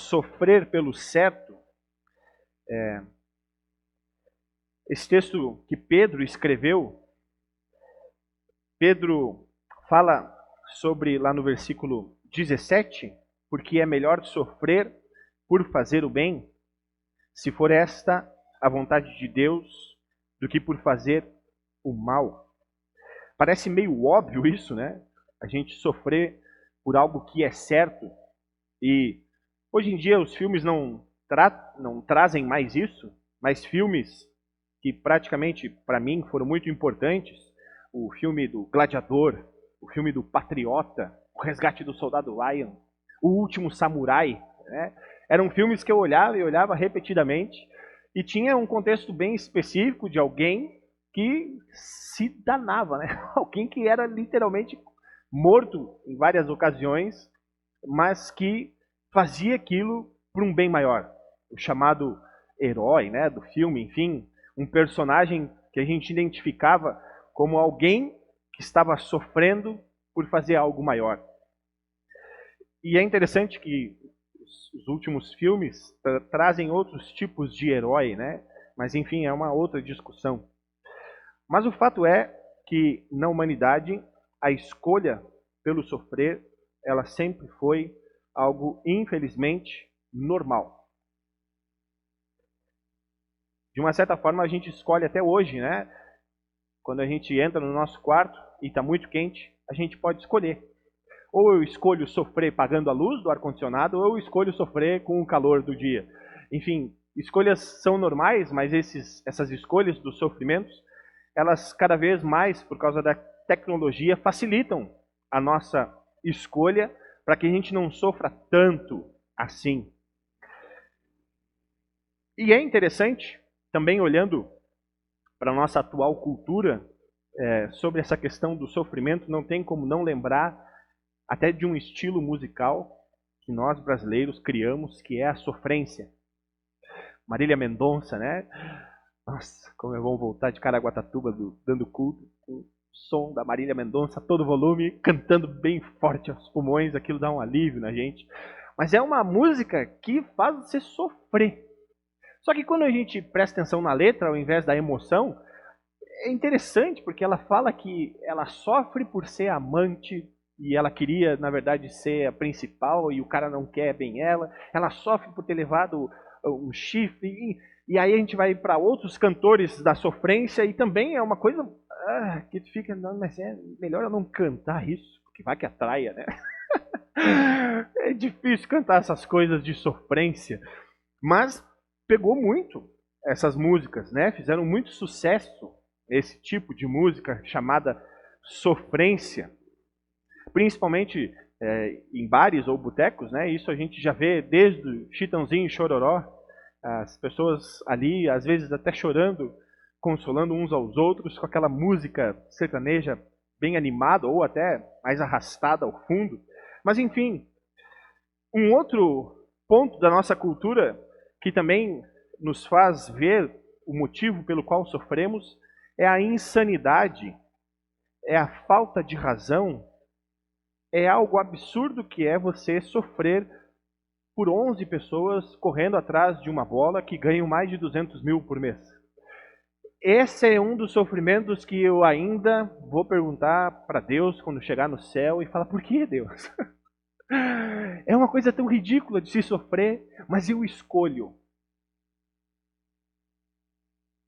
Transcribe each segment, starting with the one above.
sofrer pelo certo, esse texto que Pedro escreveu, Pedro fala sobre, lá no versículo 17, porque é melhor sofrer por fazer o bem, se for esta a vontade de Deus, do que por fazer o mal. Parece meio óbvio isso, né? A gente sofrer por algo que é certo. E hoje em dia os filmes não trazem mais isso, mas filmes que praticamente, para mim, foram muito importantes, o filme do Gladiador, o filme do Patriota, o Resgate do Soldado Ryan, o Último Samurai, né? Eram filmes que eu olhava e olhava repetidamente, e tinha um contexto bem específico de alguém que se danava, né? Alguém que era literalmente morto em várias ocasiões, mas que fazia aquilo por um bem maior. O chamado herói, né, do filme, enfim, um personagem que a gente identificava como alguém que estava sofrendo por fazer algo maior. E é interessante que os últimos filmes trazem outros tipos de herói, né? Mas enfim, é uma outra discussão. Mas o fato é que na humanidade a escolha pelo sofrer, ela sempre foi algo, infelizmente, normal. De uma certa forma, a gente escolhe até hoje, né? Quando a gente entra no nosso quarto e está muito quente, a gente pode escolher. Ou eu escolho sofrer pagando a luz do ar-condicionado, ou eu escolho sofrer com o calor do dia. Enfim, escolhas são normais, mas essas escolhas dos sofrimentos, elas cada vez mais, por causa da tecnologia, facilitam a nossa escolha para que a gente não sofra tanto assim. E é interessante, também olhando para a nossa atual cultura, sobre essa questão do sofrimento, não tem como não lembrar até de um estilo musical que nós brasileiros criamos, que é a sofrência. Marília Mendonça, né? Nossa, como é bom voltar de Caraguatatuba dando culto, com o som da Marília Mendonça a todo volume, cantando bem forte aos pulmões, aquilo dá um alívio na gente. Mas é uma música que faz você sofrer. Só que quando a gente presta atenção na letra, ao invés da emoção, é interessante, porque ela fala que ela sofre por ser amante, e ela queria, na verdade, ser a principal, e o cara não quer bem ela. Ela sofre por ter levado um chifre, e aí a gente vai para outros cantores da sofrência, e também é uma coisa que tu fica, não, mas é melhor eu não cantar isso, porque vai que atraia, né? É difícil cantar essas coisas de sofrência, mas pegou muito essas músicas, né? Fizeram muito sucesso esse tipo de música chamada sofrência, principalmente em bares ou botecos, né? Isso a gente já vê desde o Chitãozinho e Chororó, as pessoas ali, às vezes até chorando, consolando uns aos outros com aquela música sertaneja bem animada ou até mais arrastada ao fundo. Mas enfim, um outro ponto da nossa cultura que também nos faz ver o motivo pelo qual sofremos é a insanidade, é a falta de razão, é algo absurdo que é você sofrer por 11 pessoas correndo atrás de uma bola que ganham mais de 200 mil por mês. Esse é um dos sofrimentos que eu ainda vou perguntar para Deus quando chegar no céu e falar, por que, Deus? É uma coisa tão ridícula de se sofrer, mas eu escolho.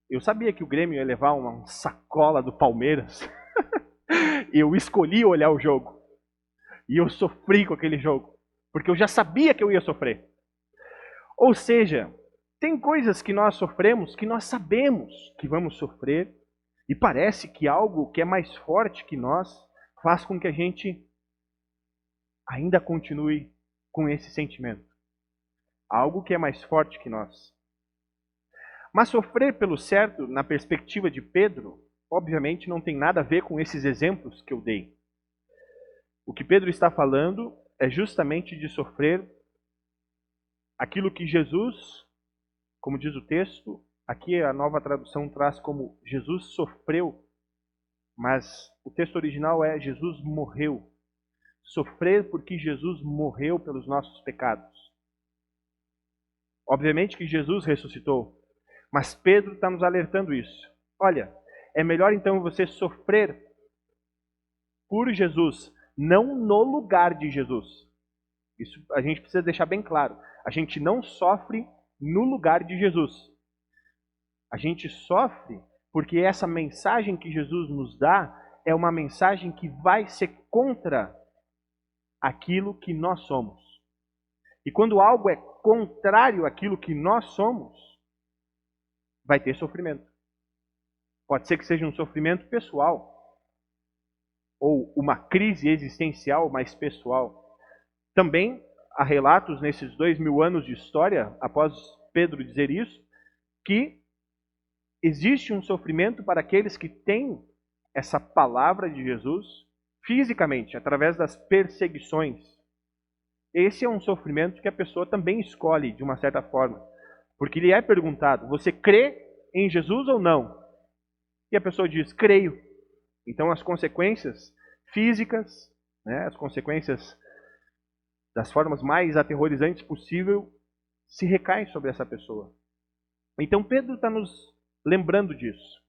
Eu sabia que o Grêmio ia levar uma sacola do Palmeiras. Eu escolhi olhar o jogo. E eu sofri com aquele jogo. Porque eu já sabia que eu ia sofrer. Ou seja, tem coisas que nós sofremos que nós sabemos que vamos sofrer. E parece que algo que é mais forte que nós faz com que a gente ainda continue com esse sentimento. Algo que é mais forte que nós. Mas sofrer pelo certo, na perspectiva de Pedro, obviamente não tem nada a ver com esses exemplos que eu dei. O que Pedro está falando é justamente de sofrer aquilo que Jesus, como diz o texto, aqui a nova tradução traz como Jesus sofreu, mas o texto original é Jesus morreu. Sofrer porque Jesus morreu pelos nossos pecados. Obviamente que Jesus ressuscitou, mas Pedro está nos alertando isso. Olha, é melhor então você sofrer por Jesus, não no lugar de Jesus. Isso a gente precisa deixar bem claro. A gente não sofre no lugar de Jesus. A gente sofre porque essa mensagem que Jesus nos dá é uma mensagem que vai ser contra aquilo que nós somos. E quando algo é contrário àquilo que nós somos, vai ter sofrimento. Pode ser que seja um sofrimento pessoal, ou uma crise existencial mais pessoal. Também há relatos nesses 2000 anos de história, após Pedro dizer isso, que existe um sofrimento para aqueles que têm essa palavra de Jesus fisicamente, através das perseguições. Esse é um sofrimento que a pessoa também escolhe de uma certa forma. Porque lhe é perguntado, você crê em Jesus ou não? E a pessoa diz, creio. Então as consequências físicas, né, as consequências das formas mais aterrorizantes possível, se recaem sobre essa pessoa. Então Pedro está nos lembrando disso.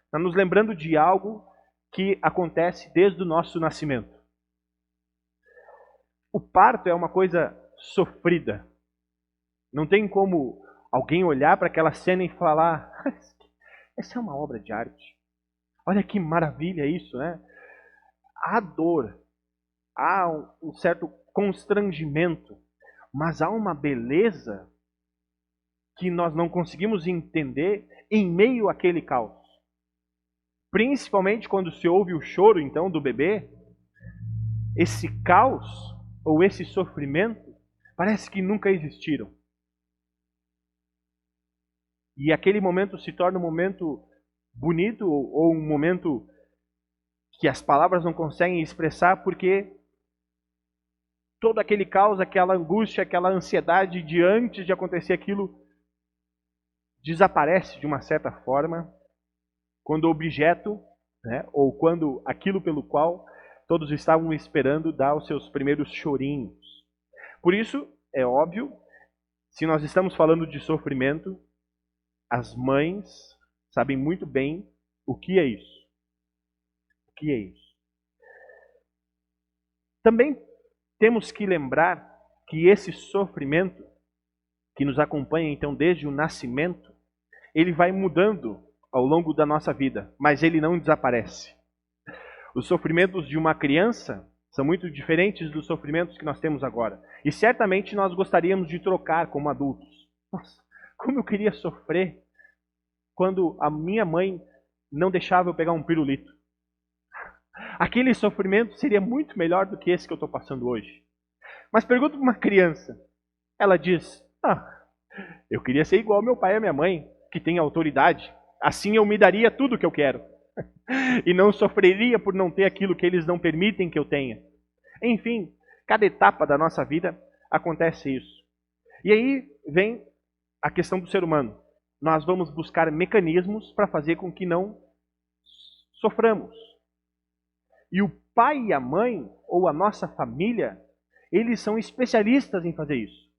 Está nos lembrando de algo que acontece desde o nosso nascimento. O parto é uma coisa sofrida. Não tem como alguém olhar para aquela cena e falar, essa é uma obra de arte. Olha que maravilha isso, né? Há dor, há um certo constrangimento, mas há uma beleza que nós não conseguimos entender em meio àquele caos. Principalmente quando se ouve o choro, então, do bebê, esse caos ou esse sofrimento parece que nunca existiram. E aquele momento se torna um momento bonito ou um momento que as palavras não conseguem expressar, porque todo aquele caos, aquela angústia, aquela ansiedade de antes de acontecer aquilo desaparece de uma certa forma quando o objeto, né, ou quando aquilo pelo qual todos estavam esperando dá os seus primeiros chorinhos. Por isso, é óbvio, se nós estamos falando de sofrimento, as mães sabem muito bem o que é isso. O que é isso? Também temos que lembrar que esse sofrimento que nos acompanha então desde o nascimento, ele vai mudando ao longo da nossa vida, mas ele não desaparece. Os sofrimentos de uma criança são muito diferentes dos sofrimentos que nós temos agora. E certamente nós gostaríamos de trocar como adultos. Nossa, como eu queria sofrer quando a minha mãe não deixava eu pegar um pirulito. Aquele sofrimento seria muito melhor do que esse que eu estou passando hoje. Mas pergunta para uma criança. Ela diz, eu queria ser igual ao meu pai e a minha mãe, que tem autoridade. Assim eu me daria tudo o que eu quero. E não sofreria por não ter aquilo que eles não permitem que eu tenha. Enfim, cada etapa da nossa vida acontece isso. E aí vem a questão do ser humano. Nós vamos buscar mecanismos para fazer com que não soframos. E o pai e a mãe, ou a nossa família, eles são especialistas em fazer isso.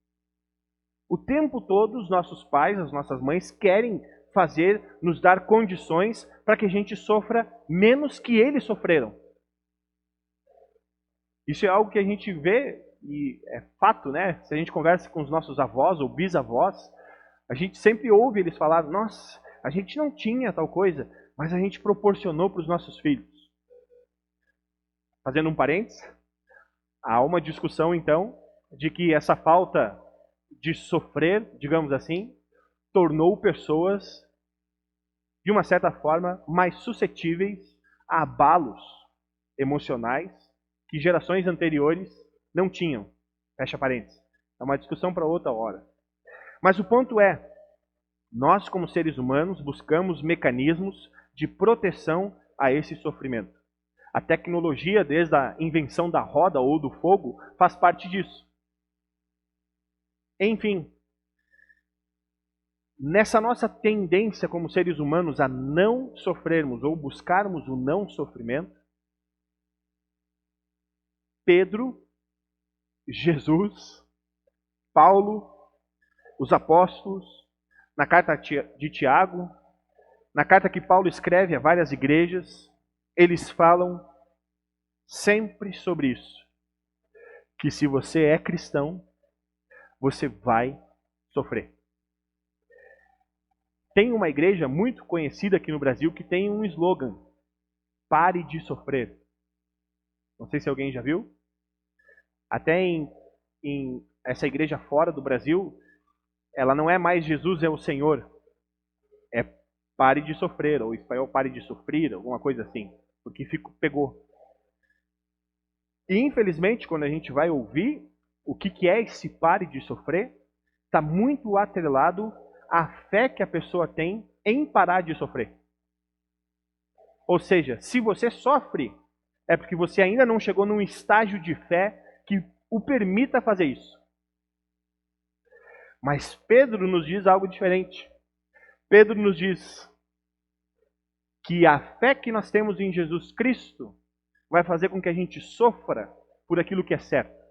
O tempo todo, os nossos pais, as nossas mães querem nos dar condições para que a gente sofra menos que eles sofreram. Isso é algo que a gente vê, e é fato, né? Se a gente conversa com os nossos avós ou bisavós, a gente sempre ouve eles falar, nossa, a gente não tinha tal coisa, mas a gente proporcionou para os nossos filhos. Fazendo um parênteses, há uma discussão, então, de que essa falta de sofrer, digamos assim, tornou pessoas, de uma certa forma, mais suscetíveis a abalos emocionais que gerações anteriores não tinham. Fecha parênteses. É uma discussão para outra hora. Mas o ponto é, nós como seres humanos buscamos mecanismos de proteção a esse sofrimento. A tecnologia, desde a invenção da roda ou do fogo, faz parte disso. Enfim, nessa nossa tendência como seres humanos a não sofrermos ou buscarmos o não sofrimento, Pedro, Jesus, Paulo os apóstolos, na carta de Tiago, na carta que Paulo escreve a várias igrejas, eles falam sempre sobre isso. Que se você é cristão, você vai sofrer. Tem uma igreja muito conhecida aqui no Brasil que tem um slogan: pare de sofrer. Não sei se alguém já viu. Até em essa igreja fora do Brasil, ela não é mais Jesus é o Senhor. É pare de sofrer, ou espanhol pare de sofrer, alguma coisa assim. Porque pegou. E infelizmente, quando a gente vai ouvir o que é esse pare de sofrer, está muito atrelado à fé que a pessoa tem em parar de sofrer. Ou seja, se você sofre, é porque você ainda não chegou num estágio de fé que o permita fazer isso. Mas Pedro nos diz algo diferente. Pedro nos diz que a fé que nós temos em Jesus Cristo vai fazer com que a gente sofra por aquilo que é certo.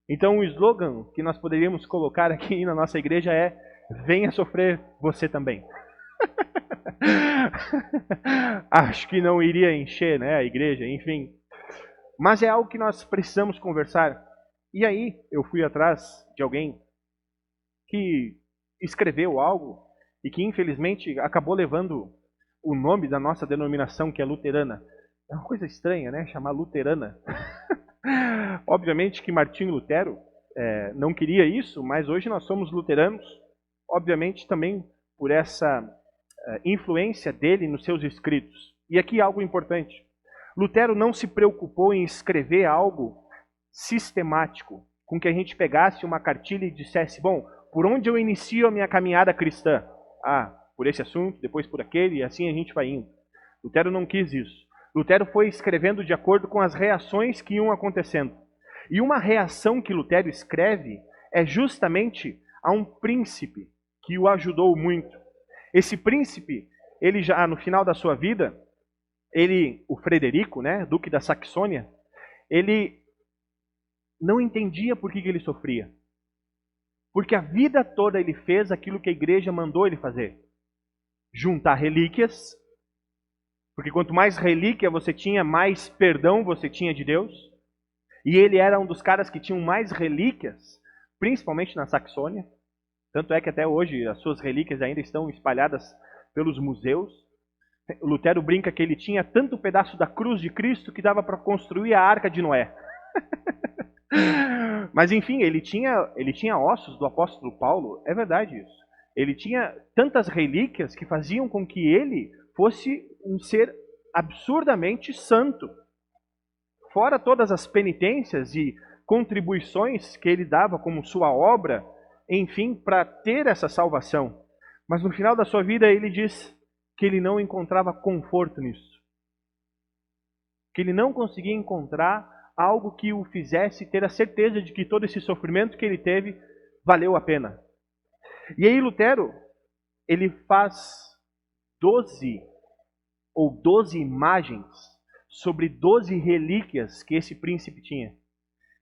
Então o slogan que nós poderíamos colocar aqui na nossa igreja é: venha sofrer você também. Acho que não iria encher, né, a igreja, enfim. Mas é algo que nós precisamos conversar. E aí eu fui atrás de alguém que escreveu algo e que infelizmente acabou levando o nome da nossa denominação, que é luterana. É uma coisa estranha, né? Chamar luterana. Obviamente que Martinho Lutero não queria isso, mas hoje nós somos luteranos. Obviamente também por essa influência dele nos seus escritos. E aqui algo importante. Lutero não se preocupou em escrever algo sistemático, com que a gente pegasse uma cartilha e dissesse: bom, por onde eu inicio a minha caminhada cristã? Ah, por esse assunto, depois por aquele, e assim a gente vai indo. Lutero não quis isso. Lutero foi escrevendo de acordo com as reações que iam acontecendo. E uma reação que Lutero escreve é justamente a um príncipe que o ajudou muito. Esse príncipe, ele já no final da sua vida, o Frederico, né, duque da Saxônia, ele não entendia por que ele sofria. Porque a vida toda ele fez aquilo que a igreja mandou ele fazer. Juntar relíquias, porque quanto mais relíquia você tinha, mais perdão você tinha de Deus. E ele era um dos caras que tinham mais relíquias, principalmente na Saxônia. Tanto é que até hoje as suas relíquias ainda estão espalhadas pelos museus. Lutero brinca que ele tinha tanto pedaço da cruz de Cristo que dava para construir a Arca de Noé. Mas enfim, ele tinha ossos do apóstolo Paulo, é verdade isso. Ele tinha tantas relíquias que faziam com que ele fosse um ser absurdamente santo. Fora todas as penitências e contribuições que ele dava como sua obra, enfim, para ter essa salvação. Mas no final da sua vida ele diz que ele não encontrava conforto nisso. Que ele não conseguia encontrar algo que o fizesse ter a certeza de que todo esse sofrimento que ele teve valeu a pena. E aí Lutero, ele faz 12 imagens sobre 12 relíquias que esse príncipe tinha.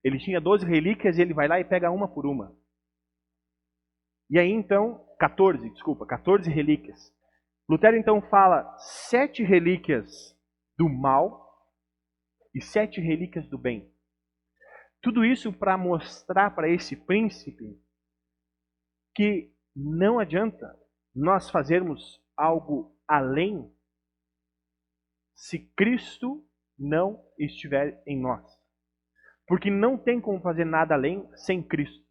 Ele tinha 12 relíquias e ele vai lá e pega uma por uma. E aí então, 14 relíquias. Lutero então fala 7 relíquias do mal e 7 relíquias do bem. Tudo isso para mostrar para esse príncipe que não adianta nós fazermos algo além se Cristo não estiver em nós. Porque não tem como fazer nada além sem Cristo.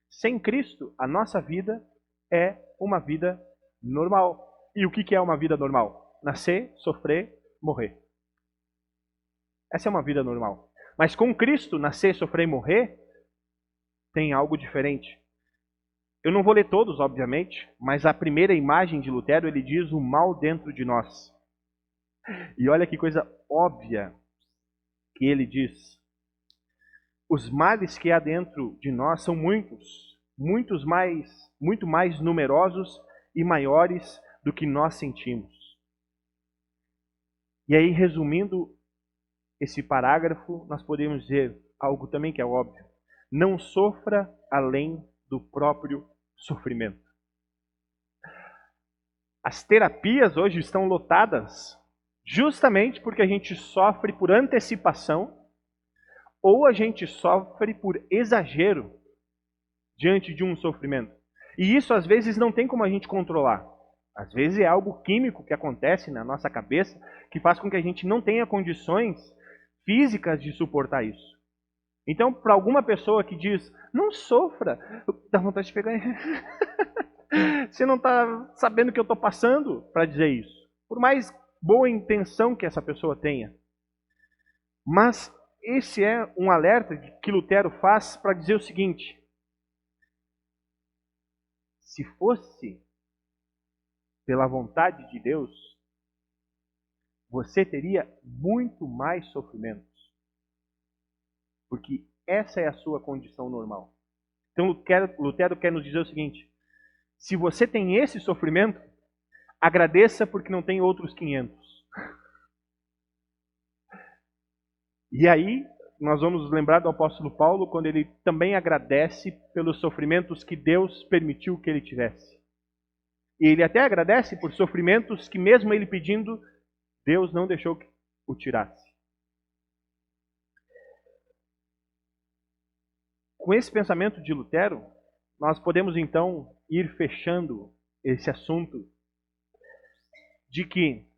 Sem Cristo, a nossa vida é uma vida normal. E o que é uma vida normal? Nascer, sofrer, morrer. Essa é uma vida normal. Mas com Cristo, nascer, sofrer e morrer, tem algo diferente. Eu não vou ler todos, obviamente, mas a primeira imagem de Lutero, ele diz o mal dentro de nós. E olha que coisa óbvia que ele diz. Os males que há dentro de nós são muito mais numerosos e maiores do que nós sentimos. E aí, resumindo esse parágrafo, nós podemos dizer algo também que é óbvio. Não sofra além do próprio sofrimento. As terapias hoje estão lotadas justamente porque a gente sofre por antecipação ou a gente sofre por exagero diante de um sofrimento. E isso às vezes não tem como a gente controlar. Às vezes é algo químico que acontece na nossa cabeça que faz com que a gente não tenha condições físicas de suportar isso. Então, para alguma pessoa que diz, não sofra, dá vontade de pegar. Você não está sabendo o que eu estou passando para dizer isso. Por mais boa intenção que essa pessoa tenha. Mas esse é um alerta que Lutero faz para dizer o seguinte: se fosse pela vontade de Deus, você teria muito mais sofrimentos. Porque essa é a sua condição normal. Então Lutero quer nos dizer o seguinte: se você tem esse sofrimento, agradeça porque não tem outros 500. E aí, nós vamos lembrar do apóstolo Paulo quando ele também agradece pelos sofrimentos que Deus permitiu que ele tivesse. E ele até agradece por sofrimentos que mesmo ele pedindo, Deus não deixou que o tirasse. Com esse pensamento de Lutero, nós podemos então ir fechando esse assunto de que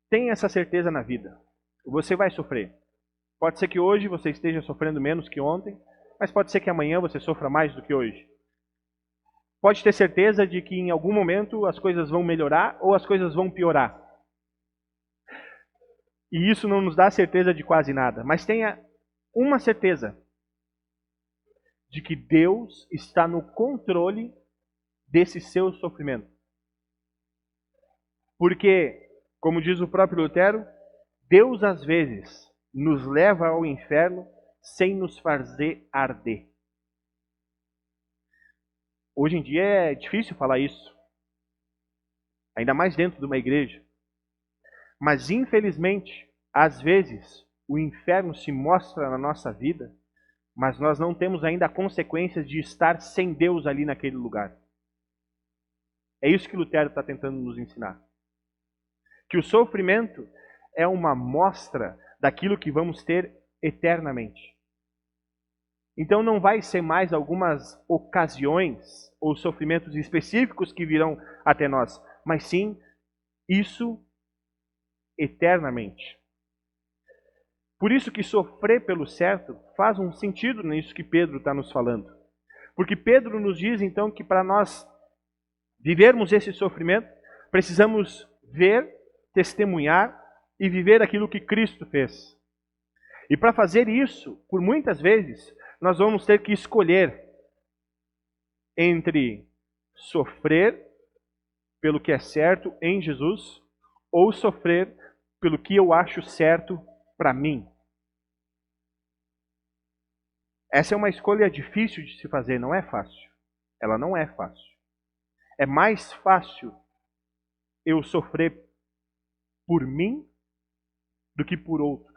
tem essa certeza na vida. Você vai sofrer. Pode ser que hoje você esteja sofrendo menos que ontem, mas pode ser que amanhã você sofra mais do que hoje. Pode ter certeza de que em algum momento as coisas vão melhorar ou as coisas vão piorar. E isso não nos dá certeza de quase nada, mas tenha uma certeza de que Deus está no controle desse seu sofrimento. Porque, como diz o próprio Lutero, Deus às vezes nos leva ao inferno sem nos fazer arder. Hoje em dia é difícil falar isso, ainda mais dentro de uma igreja. Mas infelizmente, às vezes, o inferno se mostra na nossa vida, mas nós não temos ainda consequências de estar sem Deus ali naquele lugar. É isso que Lutero está tentando nos ensinar. Que o sofrimento é uma mostra daquilo que vamos ter eternamente. Então não vai ser mais algumas ocasiões ou sofrimentos específicos que virão até nós, mas sim isso eternamente. Por isso que sofrer pelo certo faz um sentido nisso que Pedro está nos falando. Porque Pedro nos diz então que para nós vivermos esse sofrimento, precisamos ver, testemunhar e viver aquilo que Cristo fez. E para fazer isso, por muitas vezes, nós vamos ter que escolher entre sofrer pelo que é certo em Jesus ou sofrer pelo que eu acho certo para mim. Essa é uma escolha difícil de se fazer, não é fácil. Ela não é fácil. É mais fácil eu sofrer por mim do que por outro.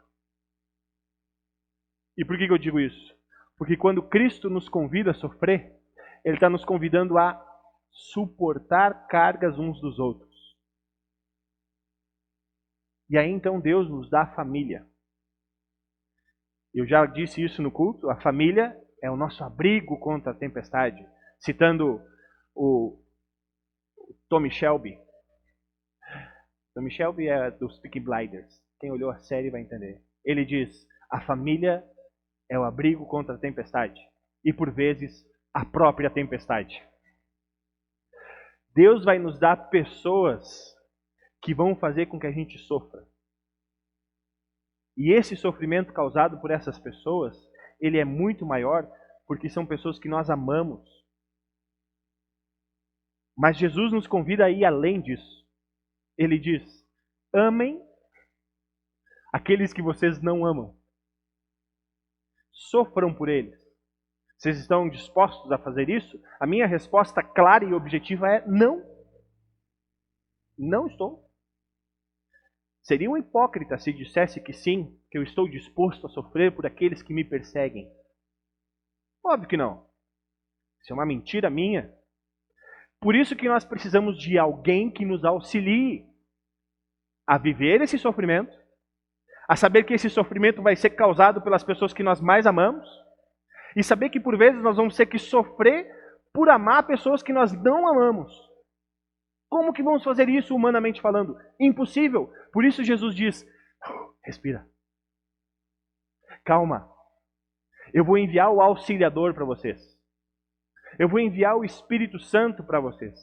E por que eu digo isso? Porque quando Cristo nos convida a sofrer, Ele está nos convidando a suportar cargas uns dos outros. E aí então Deus nos dá a família. Eu já disse isso no culto, a família é o nosso abrigo contra a tempestade. Citando o Tommy Shelby. Tommy Shelby é dos Peaky Blinders. Quem olhou a série vai entender. Ele diz, a família é o abrigo contra a tempestade. E por vezes, a própria tempestade. Deus vai nos dar pessoas que vão fazer com que a gente sofra. E esse sofrimento causado por essas pessoas, ele é muito maior porque são pessoas que nós amamos. Mas Jesus nos convida a ir além disso. Ele diz, amem aqueles que vocês não amam. Sofram por eles. Vocês estão dispostos a fazer isso? A minha resposta clara e objetiva é não. Não estou. Seria um hipócrita se dissesse que sim, que eu estou disposto a sofrer por aqueles que me perseguem. Óbvio que não. Isso é uma mentira minha. Por isso que nós precisamos de alguém que nos auxilie a viver esse sofrimento, a saber que esse sofrimento vai ser causado pelas pessoas que nós mais amamos, e saber que por vezes nós vamos ter que sofrer por amar pessoas que nós não amamos. Como que vamos fazer isso humanamente falando? Impossível. Por isso Jesus diz, respira. Calma. Eu vou enviar o auxiliador para vocês. Eu vou enviar o Espírito Santo para vocês.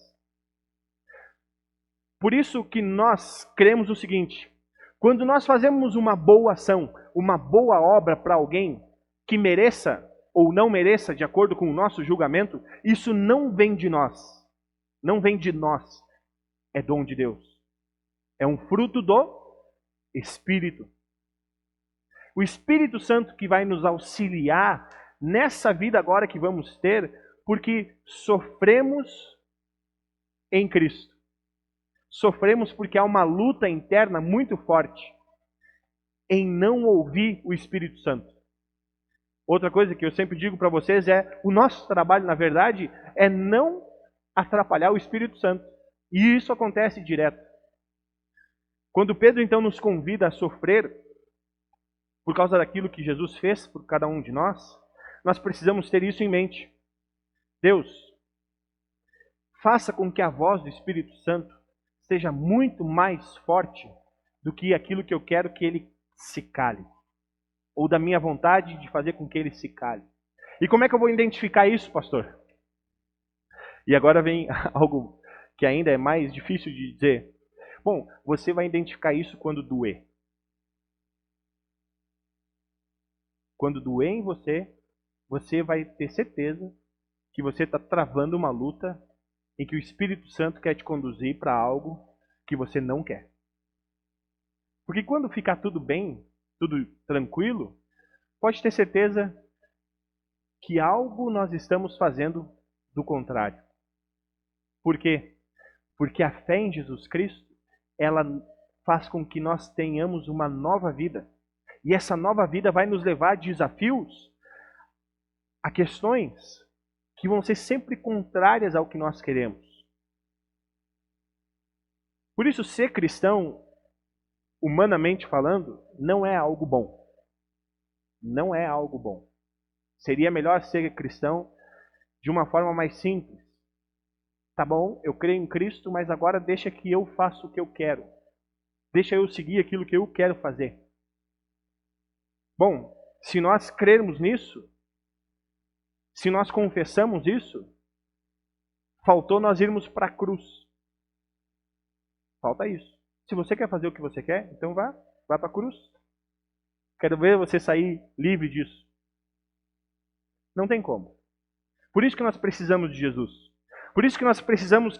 Por isso que nós cremos o seguinte: quando nós fazemos uma boa ação, uma boa obra para alguém que mereça ou não mereça, de acordo com o nosso julgamento, isso não vem de nós. Não vem de nós. É dom de Deus. É um fruto do Espírito. O Espírito Santo que vai nos auxiliar nessa vida agora que vamos ter, porque sofremos em Cristo. Sofremos porque há uma luta interna muito forte em não ouvir o Espírito Santo. Outra coisa que eu sempre digo para vocês é, o nosso trabalho, na verdade, é não atrapalhar o Espírito Santo. E isso acontece direto. Quando Pedro então nos convida a sofrer por causa daquilo que Jesus fez por cada um de nós, nós precisamos ter isso em mente. Deus, faça com que a voz do Espírito Santo seja muito mais forte do que aquilo que eu quero que ele se cale. Ou da minha vontade de fazer com que ele se cale. E como é que eu vou identificar isso, pastor? E agora vem algo que ainda é mais difícil de dizer. Bom, você vai identificar isso quando doer. Quando doer em você, você vai ter certeza que você está travando uma luta em que o Espírito Santo quer te conduzir para algo que você não quer. Porque quando ficar tudo bem, tudo tranquilo, pode ter certeza que algo nós estamos fazendo do contrário. Por quê? Porque a fé em Jesus Cristo, ela faz com que nós tenhamos uma nova vida. E essa nova vida vai nos levar a desafios, a questões que vão ser sempre contrárias ao que nós queremos. Por isso, ser cristão, humanamente falando, não é algo bom. Não é algo bom. Seria melhor ser cristão de uma forma mais simples. Tá bom, eu creio em Cristo, mas agora deixa que eu faça o que eu quero. Deixa eu seguir aquilo que eu quero fazer. Bom, se nós crermos nisso, se nós confessamos isso, faltou nós irmos para a cruz. Falta isso. Se você quer fazer o que você quer, então vá para a cruz. Quero ver você sair livre disso. Não tem como. Por isso que nós precisamos de Jesus. Por isso que nós precisamos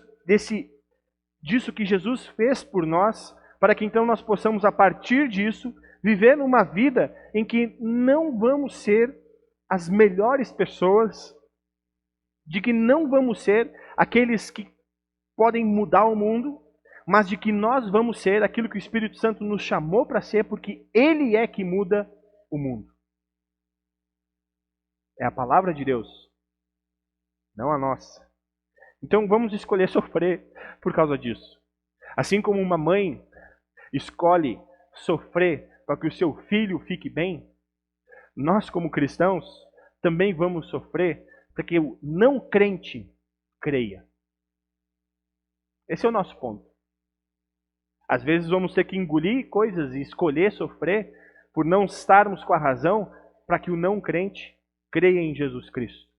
disso que Jesus fez por nós, para que então nós possamos, a partir disso, viver numa vida em que não vamos ser as melhores pessoas, de que não vamos ser aqueles que podem mudar o mundo, mas de que nós vamos ser aquilo que o Espírito Santo nos chamou para ser, porque Ele é que muda o mundo. É a palavra de Deus, não a nossa. Então vamos escolher sofrer por causa disso. Assim como uma mãe escolhe sofrer para que o seu filho fique bem, nós como cristãos também vamos sofrer para que o não crente creia. Esse é o nosso ponto. Às vezes vamos ter que engolir coisas e escolher sofrer por não estarmos com a razão para que o não crente creia em Jesus Cristo.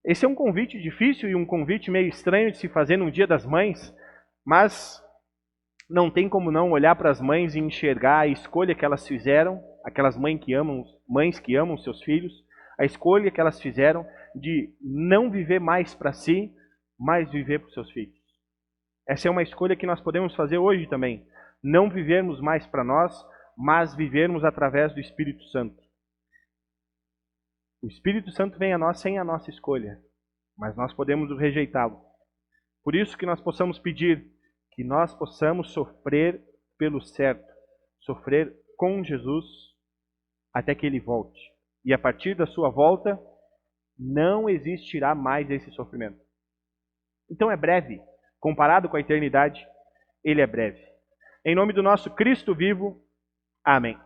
Esse é um convite difícil e um convite meio estranho de se fazer num Dia das Mães, mas não tem como não olhar para as mães e enxergar a escolha que elas fizeram, aquelas mães que amam seus filhos, a escolha que elas fizeram de não viver mais para si, mas viver para os seus filhos. Essa é uma escolha que nós podemos fazer hoje também. Não vivermos mais para nós, mas vivermos através do Espírito Santo. O Espírito Santo vem a nós sem a nossa escolha, mas nós podemos rejeitá-lo. Por isso que nós possamos pedir que nós possamos sofrer pelo certo, sofrer com Jesus até que Ele volte. E a partir da sua volta, não existirá mais esse sofrimento. Então é breve. Comparado com a eternidade, ele é breve. Em nome do nosso Cristo vivo, amém.